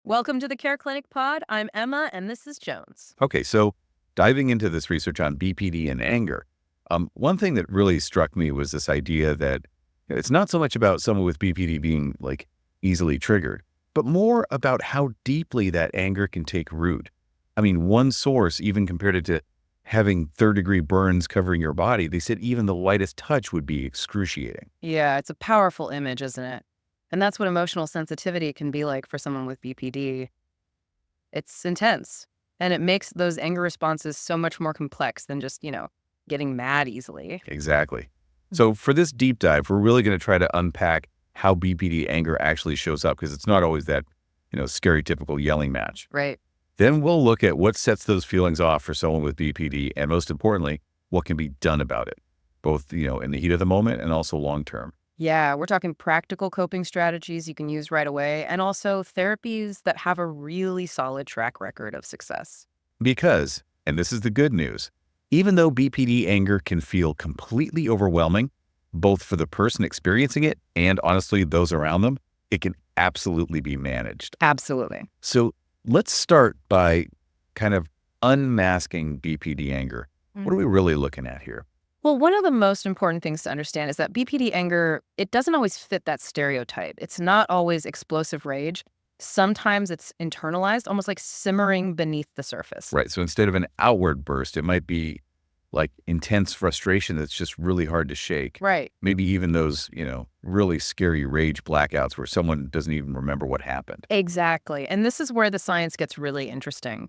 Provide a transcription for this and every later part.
Welcome to the Care Clinic Pod. I'm Emma, and this is Jones. Okay, so diving into this research on BPD and anger, one thing that really struck me was this idea that it's not so much about someone with BPD being like easily triggered, but more about how deeply that anger can take root. I mean, one source even compared it to having third-degree burns covering your body. They said even the lightest touch would be excruciating. Yeah, it's a powerful image, isn't it? And that's what emotional sensitivity can be like for someone with BPD. It's intense, and it makes those anger responses so much more complex than just, getting mad easily. Exactly. So for this deep dive, we're really going to try to unpack how BPD anger actually shows up, because it's not always that, scary typical yelling match. Right. Then we'll look at what sets those feelings off for someone with BPD, and most importantly, what can be done about it, both, in the heat of the moment and also long-term. Yeah, we're talking practical coping strategies you can use right away, and also therapies that have a really solid track record of success. Because, and this is the good news, even though BPD anger can feel completely overwhelming, both for the person experiencing it and honestly those around them, it can absolutely be managed. Absolutely. So let's start by kind of unmasking BPD anger. What are we really looking at here? Well, one of the most important things to understand is that BPD anger, it doesn't always fit that stereotype. It's not always explosive rage. Sometimes it's internalized, almost like simmering beneath the surface. Right. So instead of an outward burst, it might be like intense frustration that's just really hard to shake. Right. Maybe even those, really scary rage blackouts where someone doesn't even remember what happened. Exactly. And this is where the science gets really interesting.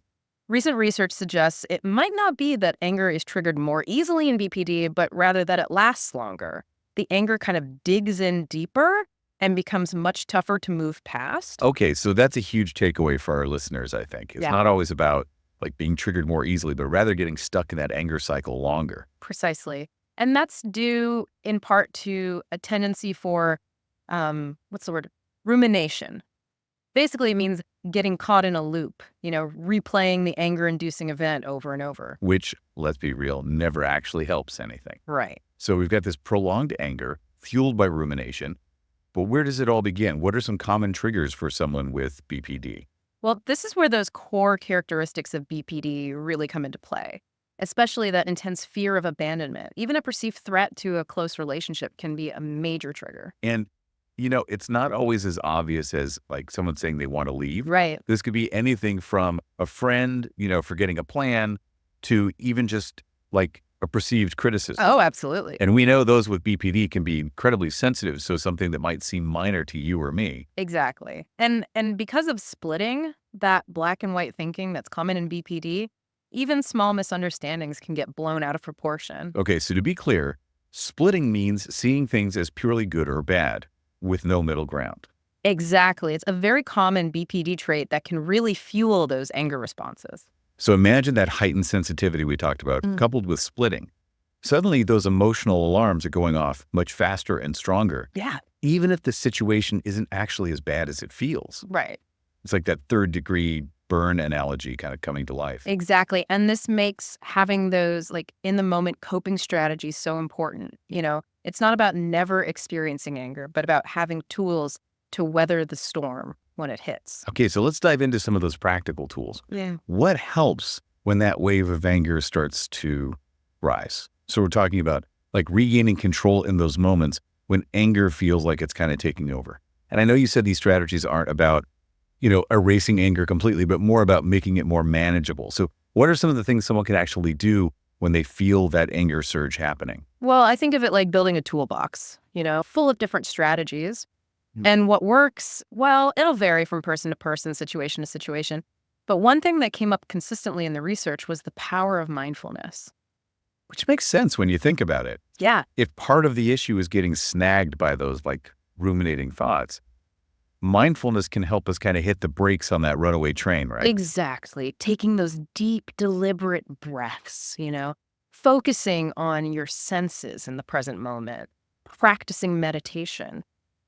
Recent research suggests it might not be that anger is triggered more easily in BPD, but rather that it lasts longer. The anger kind of digs in deeper and becomes much tougher to move past. Okay, so that's a huge takeaway for our listeners, I think. It's not always about like being triggered more easily, but rather getting stuck in that anger cycle longer. Precisely. And that's due in part to a tendency for, rumination. Basically, it means getting caught in a loop, replaying the anger-inducing event over and over. Which, let's be real, never actually helps anything. Right. So we've got this prolonged anger fueled by rumination, but where does it all begin? What are some common triggers for someone with BPD? Well, this is where those core characteristics of BPD really come into play, especially that intense fear of abandonment. Even a perceived threat to a close relationship can be a major trigger. And it's not always as obvious as like someone saying they want to leave. Right. This could be anything from a friend, forgetting a plan, to even just like a perceived criticism. Oh, absolutely. And we know those with BPD can be incredibly sensitive, so something that might seem minor to you or me. Exactly. And because of splitting, that black and white thinking that's common in BPD, even small misunderstandings can get blown out of proportion. Okay, so to be clear, splitting means seeing things as purely good or bad, with no middle ground. Exactly. It's a very common BPD trait that can really fuel those anger responses. So imagine that heightened sensitivity we talked about, coupled with splitting. Suddenly, those emotional alarms are going off much faster and stronger, Yeah. even if the situation isn't actually as bad as it feels. Right. It's like that third-degree burn analogy kind of coming to life. Exactly. And this makes having those like in the moment coping strategies so important. It's not about never experiencing anger, but about having tools to weather the storm when it hits. Okay, so let's dive into some of those practical tools. Yeah. What helps when that wave of anger starts to rise? So we're talking about like regaining control in those moments when anger feels like it's kind of taking over. And I know you said these strategies aren't about, erasing anger completely, but more about making it more manageable. So what are some of the things someone can actually do when they feel that anger surge happening? Well, I think of it like building a toolbox, full of different strategies. And what works, well, it'll vary from person to person, situation to situation. But one thing that came up consistently in the research was the power of mindfulness. Which makes sense when you think about it. Yeah. If part of the issue is getting snagged by those like ruminating thoughts, mindfulness can help us kind of hit the brakes on that runaway train, right? Exactly. Taking those deep, deliberate breaths, focusing on your senses in the present moment, practicing meditation.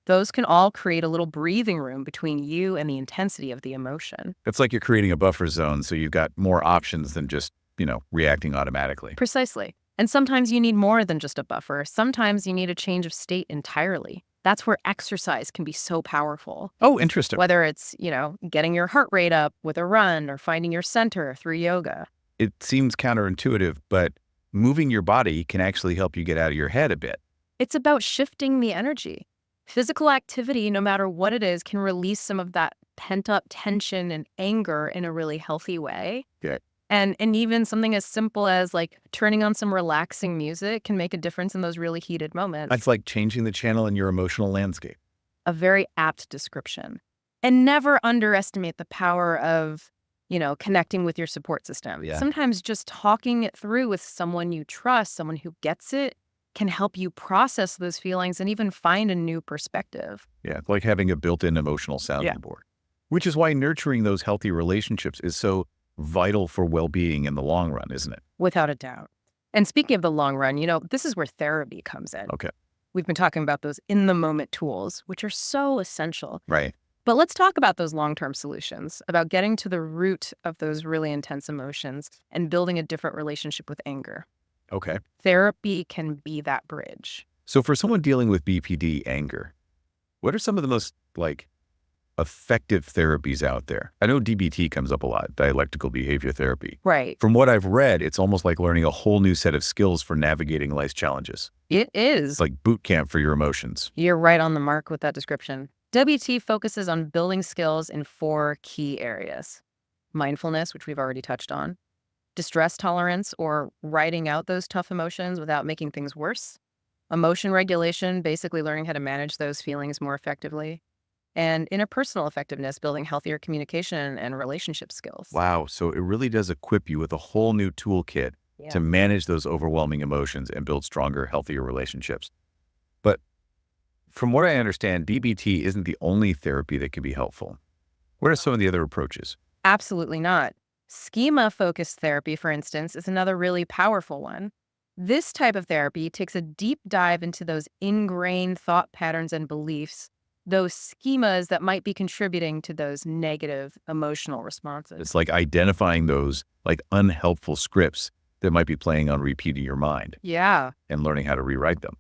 Those can all create a little breathing room between you and the intensity of the emotion. It's like you're creating a buffer zone, so you've got more options than just, reacting automatically. Precisely. And sometimes you need more than just a buffer. Sometimes you need a change of state entirely. That's where exercise can be so powerful. Oh, interesting. Whether it's, getting your heart rate up with a run or finding your center through yoga. It seems counterintuitive, but moving your body can actually help you get out of your head a bit. It's about shifting the energy. Physical activity, no matter what it is, can release some of that pent-up tension and anger in a really healthy way. Yeah. And even something as simple as, like, turning on some relaxing music can make a difference in those really heated moments. It's like changing the channel in your emotional landscape. A very apt description. And never underestimate the power of, connecting with your support system. Yeah. Sometimes just talking it through with someone you trust, someone who gets it, can help you process those feelings and even find a new perspective. Yeah, like having a built-in emotional sounding Yeah. board. Which is why nurturing those healthy relationships is so vital for well-being in the long run, isn't it? Without a doubt. And speaking of the long run, this is where therapy comes in. Okay. We've been talking about those in-the-moment tools, which are so essential. Right. But let's talk about those long-term solutions, about getting to the root of those really intense emotions and building a different relationship with anger. Okay. Therapy can be that bridge. So for someone dealing with BPD anger, what are some of the most effective therapies out there? I know DBT comes up a lot, Dialectical Behavior Therapy. Right. From what I've read, it's almost like learning a whole new set of skills for navigating life's challenges. It is. It's like boot camp for your emotions. You're right on the mark with that description. WT focuses on building skills in 4 key areas. Mindfulness, which we've already touched on. Distress tolerance, or writing out those tough emotions without making things worse. Emotion regulation, basically learning how to manage those feelings more effectively. And interpersonal effectiveness, building healthier communication and relationship skills. Wow. So it really does equip you with a whole new toolkit Yeah. to manage those overwhelming emotions and build stronger, healthier relationships. But from what I understand, DBT isn't the only therapy that can be helpful. What are some of the other approaches? Absolutely not. Schema Focused Therapy, for instance, is another really powerful one. This type of therapy takes a deep dive into those ingrained thought patterns and beliefs, those schemas that might be contributing to those negative emotional responses. It's like identifying those like unhelpful scripts that might be playing on repeat in your mind Yeah, and learning how to rewrite them.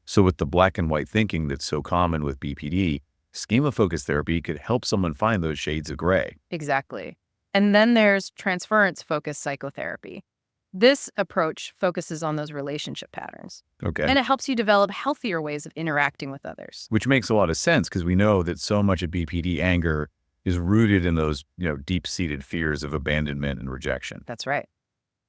So with the black and white thinking that's so common with BPD, schema-focused therapy could help someone find those shades of gray. exactly. And then there's Transference Focused Psychotherapy. This approach focuses on those relationship patterns, Okay. and it helps you develop healthier ways of interacting with others. Which makes a lot of sense because we know that so much of BPD anger is rooted in those, deep-seated fears of abandonment and rejection. That's right.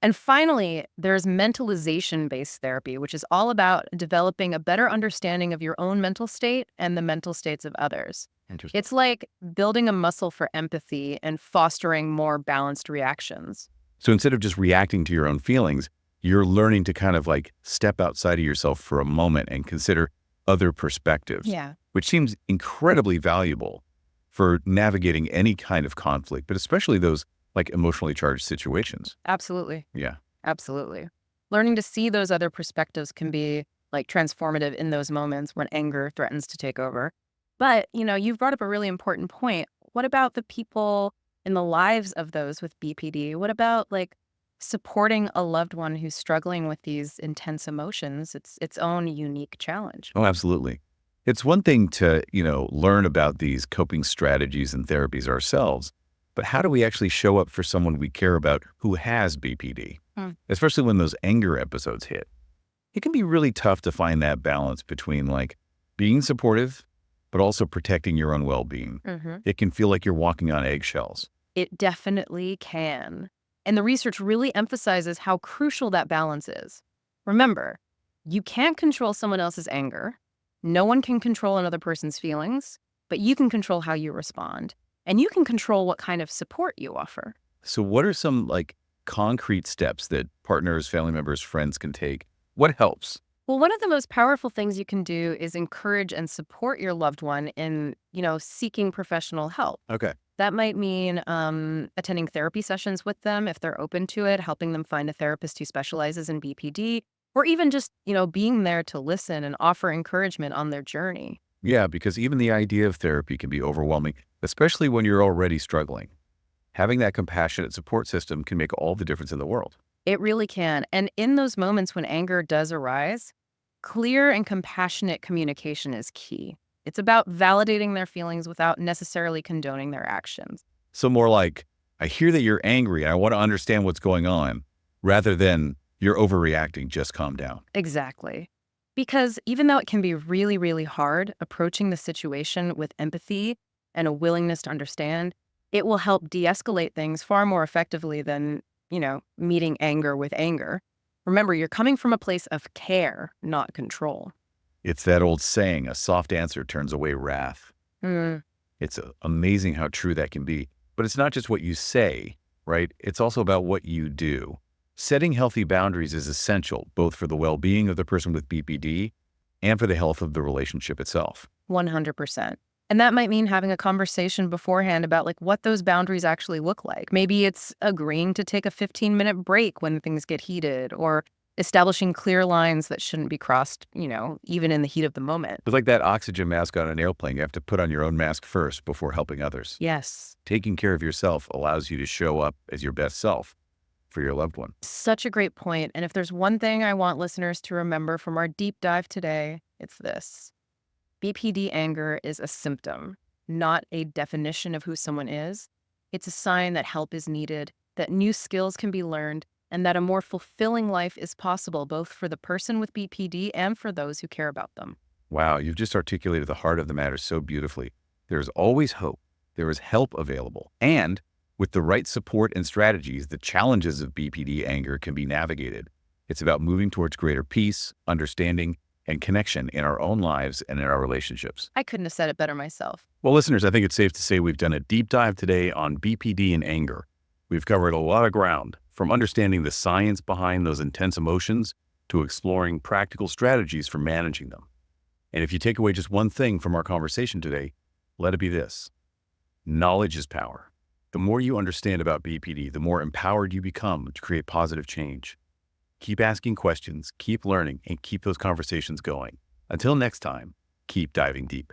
And finally, there's Mentalization Based Therapy, which is all about developing a better understanding of your own mental state and the mental states of others. Interesting. It's like building a muscle for empathy and fostering more balanced reactions. So instead of just reacting to your own feelings, you're learning to kind of like step outside of yourself for a moment and consider other perspectives, Yeah, which seems incredibly valuable for navigating any kind of conflict, but especially those like emotionally charged situations. absolutely. Yeah. Absolutely. Learning to see those other perspectives can be like transformative in those moments when anger threatens to take over. But, you've brought up a really important point. What about the people in the lives of those with BPD? What about like supporting a loved one who's struggling with these intense emotions? It's its own unique challenge. Oh, absolutely. It's one thing to, learn about these coping strategies and therapies ourselves, but how do we actually show up for someone we care about who has BPD? Especially when those anger episodes hit. It can be really tough to find that balance between like being supportive, but also protecting your own well-being. It can feel like you're walking on eggshells. It definitely can. And the research really emphasizes how crucial that balance is. Remember, you can't control someone else's anger. No one can control another person's feelings, but you can control how you respond. And you can control what kind of support you offer. So what are some like concrete steps that partners, family members, friends can take? What helps? Well, one of the most powerful things you can do is encourage and support your loved one in, seeking professional help. Okay. That might mean attending therapy sessions with them if they're open to it, helping them find a therapist who specializes in BPD, or even just, being there to listen and offer encouragement on their journey. Yeah, because even the idea of therapy can be overwhelming, especially when you're already struggling. Having that compassionate support system can make all the difference in the world. It really can. And in those moments when anger does arise, clear and compassionate communication is key. It's about validating their feelings without necessarily condoning their actions. So more like, I hear that you're angry and I want to understand what's going on, rather than you're overreacting, just calm down. Exactly. Because even though it can be really, really hard, approaching the situation with empathy and a willingness to understand, it will help de escalate things far more effectively than, meeting anger with anger. Remember, you're coming from a place of care, not control. It's that old saying, a soft answer turns away wrath. Mm, It's amazing how true that can be. But it's not just what you say, right? It's also about what you do. Setting healthy boundaries is essential, both for the well-being of the person with BPD and for the health of the relationship itself. 100%. And that might mean having a conversation beforehand about what those boundaries actually look like. Maybe it's agreeing to take a 15-minute break when things get heated, or establishing clear lines that shouldn't be crossed, even in the heat of the moment. It's like that oxygen mask on an airplane. You have to put on your own mask first before helping others. Yes. Taking care of yourself allows you to show up as your best self for your loved one. Such a great point. And if there's one thing I want listeners to remember from our deep dive today, it's this. BPD anger is a symptom, not a definition of who someone is. It's a sign that help is needed, that new skills can be learned, and that a more fulfilling life is possible both for the person with BPD and for those who care about them. Wow, you've just articulated the heart of the matter so beautifully. There's always hope. There is help available. And with the right support and strategies, the challenges of BPD anger can be navigated. It's about moving towards greater peace, understanding, and connection in our own lives and in our relationships. I couldn't have said it better myself. Well, listeners, I think it's safe to say we've done a deep dive today on BPD and anger. We've covered a lot of ground, from understanding the science behind those intense emotions to exploring practical strategies for managing them. And if you take away just one thing from our conversation today, let it be this. Knowledge is power. The more you understand about BPD, the more empowered you become to create positive change. Keep asking questions, keep learning, and keep those conversations going. Until next time, keep diving deep.